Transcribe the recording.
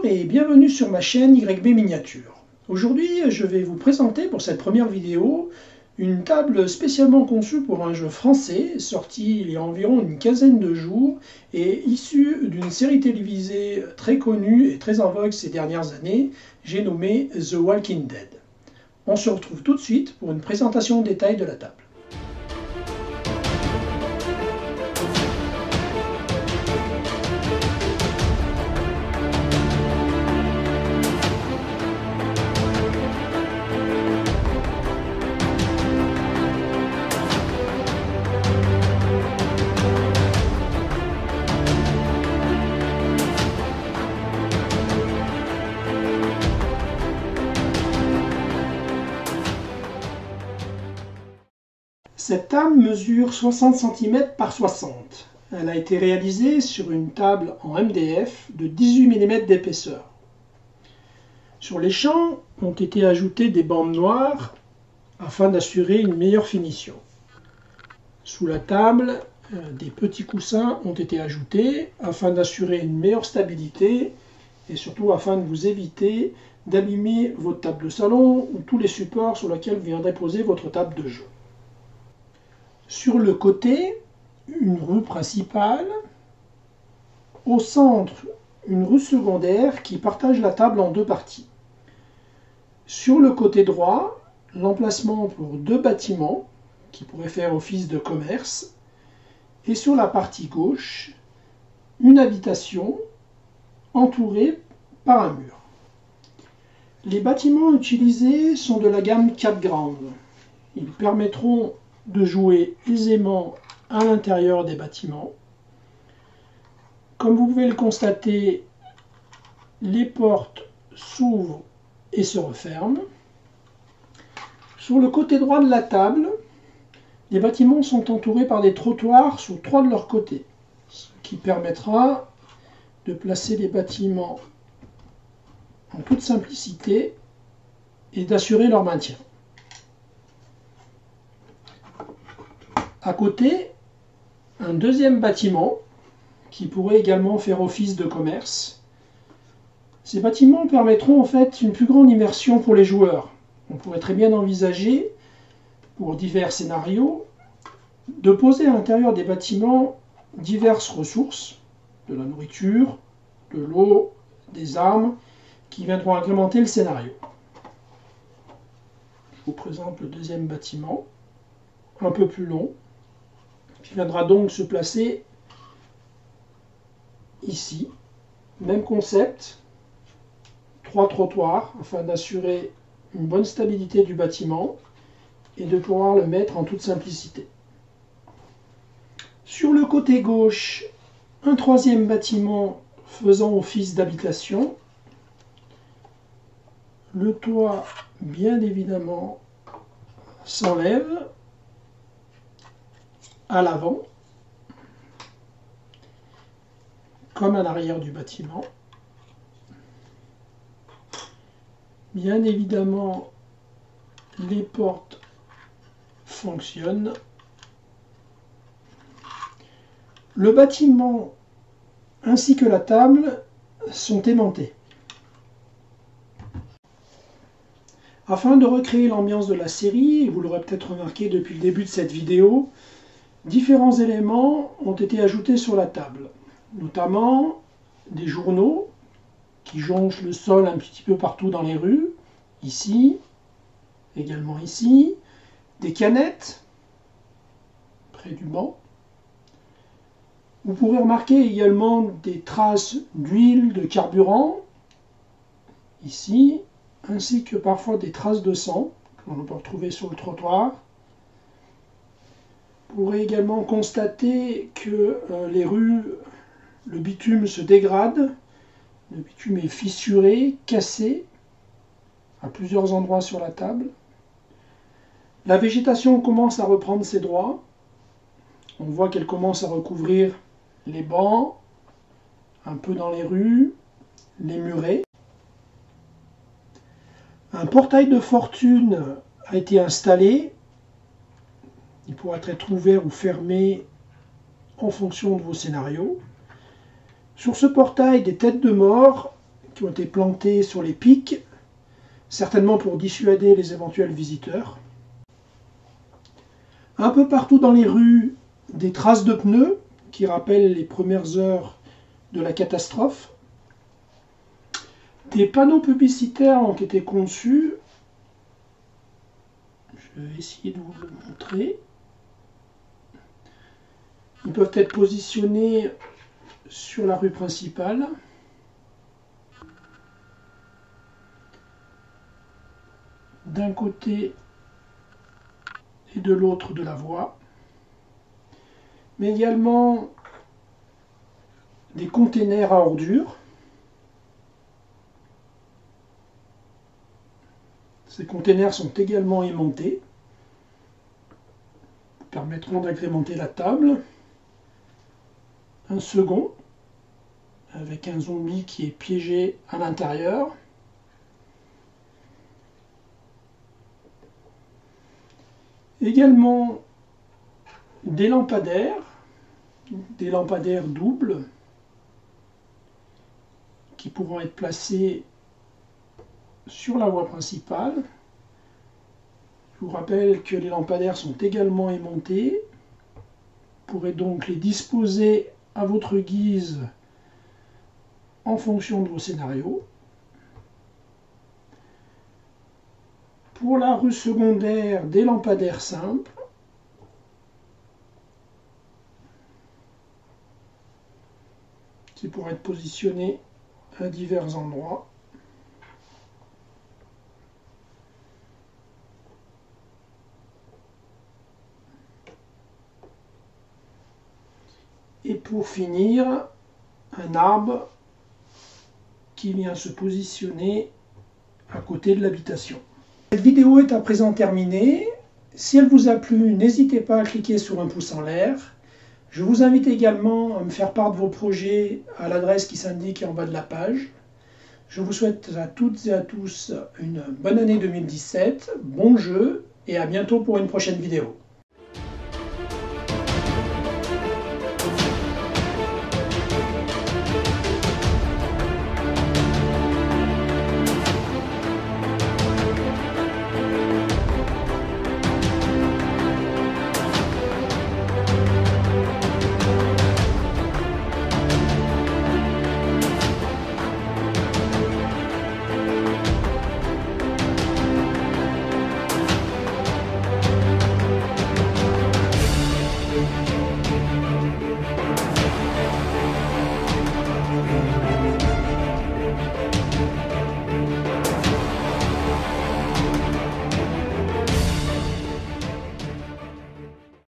et bienvenue sur ma chaîne YB Miniature. Aujourd'hui, je vais vous présenter pour cette première vidéo une table spécialement conçue pour un jeu français sorti il y a environ une quinzaine de jours et issue d'une série télévisée très connue et très en vogue ces dernières années, j'ai nommé The Walking Dead. On se retrouve tout de suite pour une présentation en détail de la table. Cette table mesure 60 cm par 60. Elle a été réalisée sur une table en MDF de 18 mm d'épaisseur. Sur les champs ont été ajoutées des bandes noires afin d'assurer une meilleure finition. Sous la table, des petits coussins ont été ajoutés afin d'assurer une meilleure stabilité et surtout afin de vous éviter d'abîmer votre table de salon ou tous les supports sur lesquels vous viendrez poser votre table de jeu. Sur le côté, une rue principale. Au centre, une rue secondaire qui partage la table en deux parties. Sur le côté droit, l'emplacement pour deux bâtiments qui pourraient faire office de commerce. Et sur la partie gauche, une habitation entourée par un mur. Les bâtiments utilisés sont de la gamme Campground. Ils permettront de jouer aisément à l'intérieur des bâtiments. Comme vous pouvez le constater, les portes s'ouvrent et se referment. Sur le côté droit de la table, les bâtiments sont entourés par des trottoirs sur trois de leurs côtés, ce qui permettra de placer les bâtiments en toute simplicité et d'assurer leur maintien. À côté, un deuxième bâtiment qui pourrait également faire office de commerce. Ces bâtiments permettront en fait une plus grande immersion pour les joueurs. On pourrait très bien envisager, pour divers scénarios, de poser à l'intérieur des bâtiments diverses ressources, de la nourriture, de l'eau, des armes, qui viendront agrémenter le scénario. Je vous présente le deuxième bâtiment, un peu plus long, qui viendra donc se placer ici. Même concept, trois trottoirs afin d'assurer une bonne stabilité du bâtiment et de pouvoir le mettre en toute simplicité. Sur le côté gauche, un troisième bâtiment faisant office d'habitation. Le toit, bien évidemment, s'enlève à l'avant, comme à l'arrière du bâtiment. Bien évidemment, les portes fonctionnent. Le bâtiment ainsi que la table sont aimantés. Afin de recréer l'ambiance de la série, vous l'aurez peut-être remarqué depuis le début de cette vidéo, différents éléments ont été ajoutés sur la table, notamment des journaux qui jonchent le sol un petit peu partout dans les rues, ici, également ici, des canettes près du banc. Vous pourrez remarquer également des traces d'huile, de carburant, ici, ainsi que parfois des traces de sang que l'on peut retrouver sur le trottoir. Vous pourrez également constater que les rues, le bitume se dégrade, le bitume est fissuré, cassé à plusieurs endroits sur la table. La végétation commence à reprendre ses droits. On voit qu'elle commence à recouvrir les bancs, un peu dans les rues, les murets. Un portail de fortune a été installé. Il pourra être ouvert ou fermé en fonction de vos scénarios. Sur ce portail, des têtes de mort qui ont été plantés sur les pics, certainement pour dissuader les éventuels visiteurs. Un peu partout dans les rues, des traces de pneus qui rappellent les premières heures de la catastrophe. Des panneaux publicitaires ont été conçus. Je vais essayer de vous le montrer. Ils peuvent être positionnés sur la rue principale. D'un côté et de l'autre de la voie. Mais également des containers à ordures. Ces containers sont également aimantés, permettront d'agrémenter la table. Un second, avec un zombie qui est piégé à l'intérieur. Également des lampadaires doubles, qui pourront être placés sur la voie principale. Je vous rappelle que les lampadaires sont également aimantés. Vous pourrez donc les disposer à votre guise en fonction de vos scénarios. Pour la rue secondaire, des lampadaires simples. Qui pourraient être positionnés à divers endroits. Et pour finir, un arbre qui vient se positionner à côté de l'habitation. Cette vidéo est à présent terminée. Si elle vous a plu, n'hésitez pas à cliquer sur un pouce en l'air. Je vous invite également à me faire part de vos projets à l'adresse qui s'indique en bas de la page. Je vous souhaite à toutes et à tous une bonne année 2017, bon jeu et à bientôt pour une prochaine vidéo.